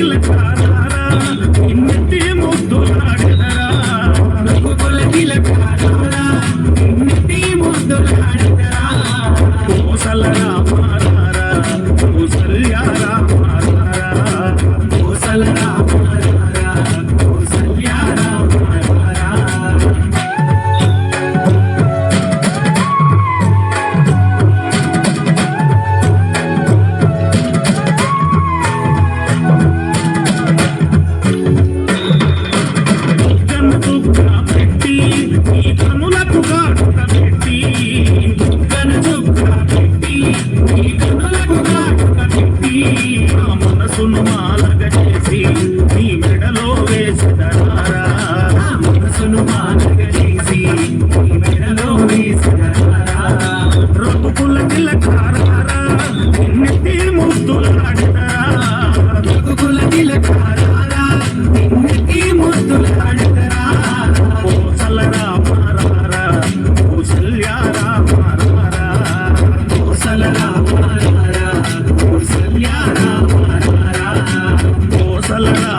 తిలకారా నిన్నెత్తి ముద్దులాడెదరా రఘుకుల తిలకారా నిన్నెత్తి ముద్దులాడెదరా కోసలరా మారారా కోసల్యారా మారారా కోసలరా మారారా కోసల్యారా మారారా మనసును మాలగ చేసి నీ మెడలో వేసదరారా మనసును మాలగ చేసి నీ మెడలో వేసదరారా రఘుకుల తిలకారా నిన్నెత్తి ముద్దులాడెదరా రఘుకుల తిలకారా నిన్నెత్తి ముద్దులాడెదరా కోసలరా మారారా కోసల్యారా మారారా కోసలరా మారారా కోసల్యారా మారారా కోసలరా